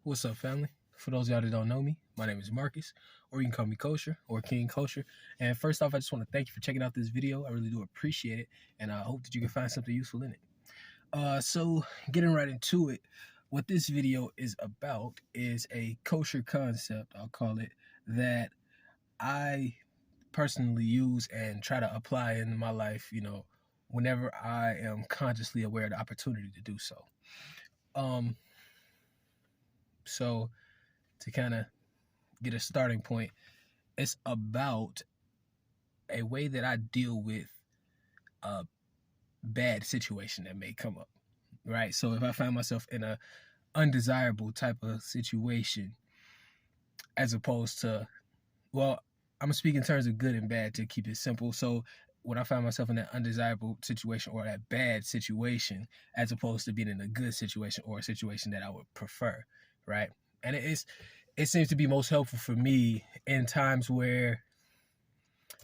What's up, family? For those of y'all that don't know me, my name is Marcus, or you can call me Kosher or King Kosher. And first off, I just want to thank you for checking out this video. I really do appreciate it, and I hope that you can find something useful in it. So getting right into it, what this video is about is a kosher concept, I'll call it, that I personally use and try to apply in my life, whenever I am consciously aware of the opportunity to do so. So to kind of get a starting point, it's about a way that I deal with a bad situation that may come up, right? So if I find myself in a undesirable type of situation, as opposed to, well, I'm speaking in terms of good and bad to keep it simple. So when I find myself in that undesirable situation or that bad situation, as opposed to being in a good situation or a situation that I would prefer, right? And it seems to be most helpful for me in times where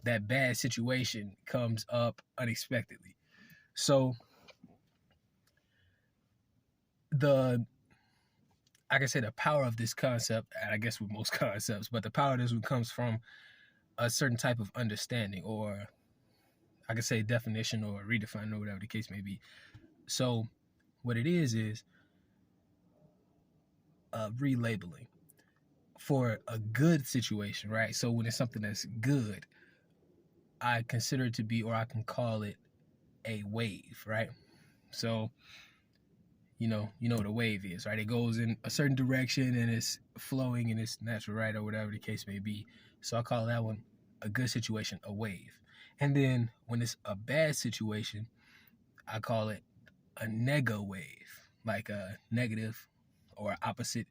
that bad situation comes up unexpectedly. So I can say the power of this concept, and I guess with most concepts, but the power of this one comes from a certain type of understanding, or I could say definition or redefine, or whatever the case may be. So what it is relabeling for a good situation, right? So when it's something that's good, I consider it to be, or I can call it a wave, right? So you know what a wave is, right? It goes in a certain direction and it's flowing in its natural right, or whatever the case may be. So I call that one a good situation, a wave. And then when it's a bad situation, I call it a nega wave, like a negative or opposite,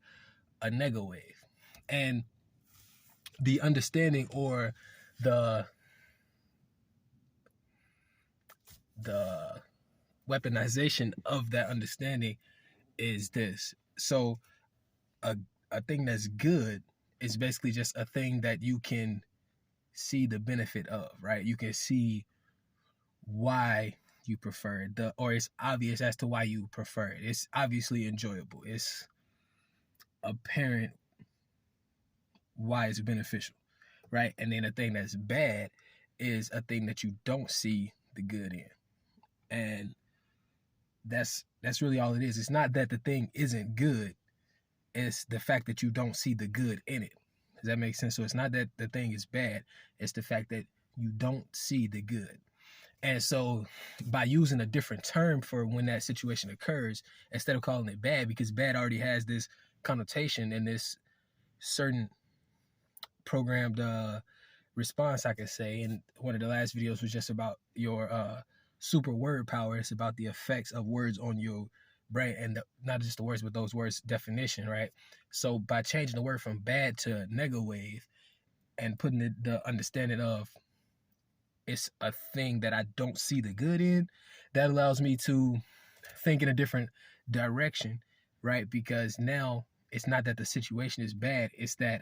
a nega wave. And the understanding, or the weaponization of that understanding is this. So a thing that's good is basically just a thing that you can see the benefit of, right? You can see why you prefer it, or it's obvious as to why you prefer it. It's obviously enjoyable. It's apparent why it's beneficial, right? And then a thing that's bad is a thing that you don't see the good in. And that's really all it is. It's not that the thing isn't good, it's the fact that you don't see the good in it. Does that make sense? So it's not that the thing is bad, it's the fact that you don't see the good. And so by using a different term for when that situation occurs, instead of calling it bad, because bad already has this connotation and this certain programmed response, I could say. And one of the last videos was just about your super word power. It's about the effects of words on your brain, and not just the words, but those words' definition, right? So by changing the word from bad to nega wave and putting the understanding of it's a thing that I don't see the good in, that allows me to think in a different direction, right? Because now it's not that the situation is bad, it's that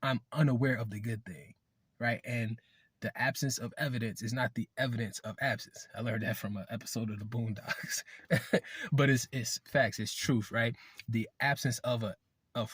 I'm unaware of the good thing, right? And the absence of evidence is not the evidence of absence. I learned that from an episode of the Boondocks. But it's facts, it's truth, right? The absence of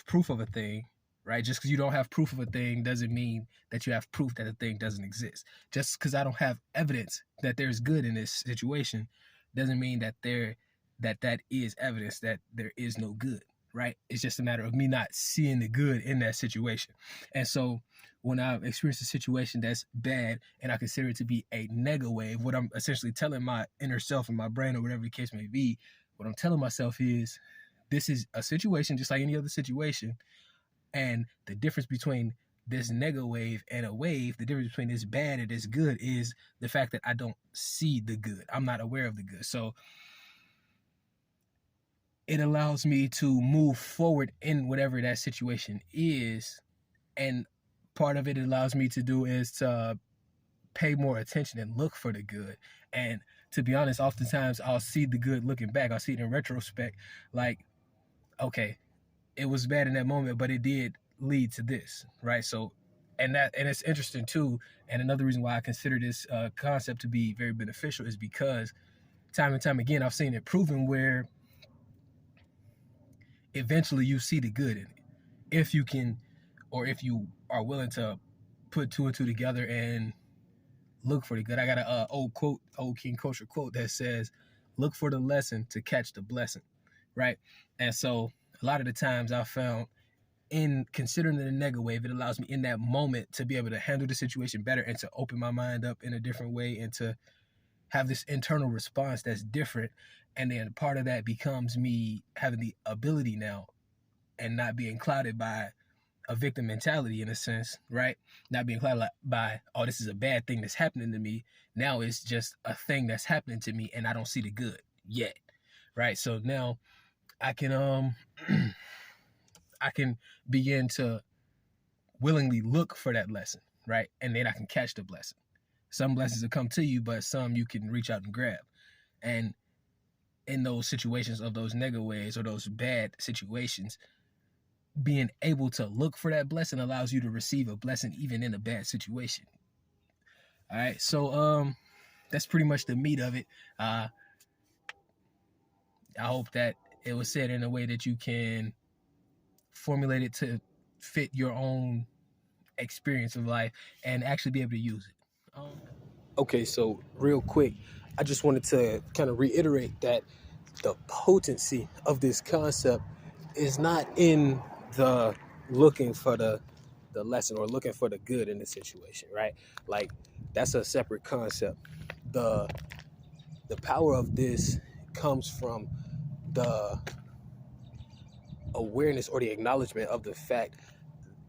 proof of a thing, right? Just because you don't have proof of a thing doesn't mean that you have proof that a thing doesn't exist. Just because I don't have evidence that there's good in this situation doesn't mean that that is evidence that there is no good, right? It's just a matter of me not seeing the good in that situation. And so when I've experienced a situation that's bad and I consider it to be a nega wave, what I'm essentially telling my inner self and my brain, or whatever the case may be, what I'm telling myself is, this is a situation just like any other situation. And the difference between this nega wave and a wave, the difference between this bad and this good is the fact that I don't see the good. I'm not aware of the good. So it allows me to move forward in whatever that situation is. And part of it allows me to do is to pay more attention and look for the good. And to be honest, oftentimes I'll see the good looking back. I'll see it in retrospect, like, okay, it was bad in that moment, but it did lead to this, right? So, and it's interesting too. And another reason why I consider this concept to be very beneficial is because time and time again, I've seen it proven where eventually you see the good in it. If you can, or if you are willing to put two and two together and look for the good. I got a old quote, old King Kosher quote that says, "Look for the lesson to catch the blessing," right? And so a lot of the times I found in considering the nega wave, it allows me in that moment to be able to handle the situation better and to open my mind up in a different way and to have this internal response that's different. And then part of that becomes me having the ability now and not being clouded by a victim mentality in a sense, right? Not being clouded by, oh, this is a bad thing that's happening to me. Now it's just a thing that's happening to me and I don't see the good yet, right? So now I can I can begin to willingly look for that lesson, right? And then I can catch the blessing. Some blessings will come to you, but some you can reach out and grab. And in those situations of those nega ways or those bad situations, being able to look for that blessing allows you to receive a blessing even in a bad situation. All right, so that's pretty much the meat of it. I hope that it was said in a way that you can formulate it to fit your own experience of life and actually be able to use it. Okay, so real quick, I just wanted to kind of reiterate that the potency of this concept is not in the looking for the lesson or looking for the good in the situation, right? Like that's a separate concept. The power of this comes from the awareness or the acknowledgement of the fact,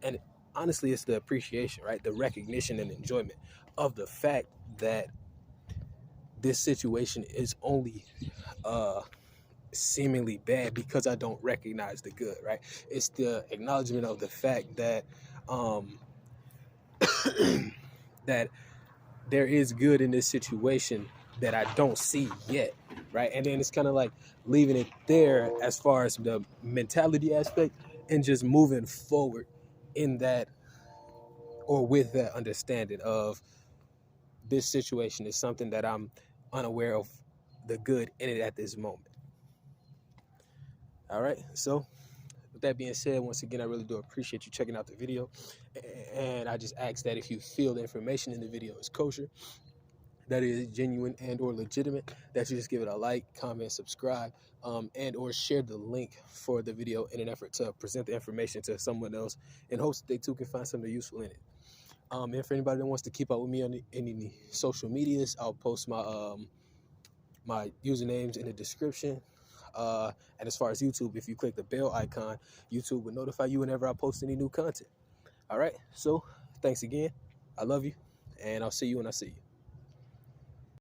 and honestly it's the appreciation, right? The recognition and enjoyment of the fact that this situation is only seemingly bad because I don't recognize the good, right? It's the acknowledgement of the fact that that there is good in this situation that I don't see yet, right? And then it's kind of like leaving it there as far as the mentality aspect and just moving forward in that or with that understanding of this situation is something that I'm unaware of the good in it at this moment. All right, so with that being said, once again, I really do appreciate you checking out the video. And I just ask that if you feel the information in the video is kosher, that is genuine and or legitimate, that you just give it a like, comment, subscribe, and or share the link for the video in an effort to present the information to someone else in hopes that they too can find something useful in it. And for anybody that wants to keep up with me on any social medias, I'll post my my usernames in the description. And as far as YouTube, if you click the bell icon, YouTube will notify you whenever I post any new content. All right, so thanks again. I love you, and I'll see you when I see you.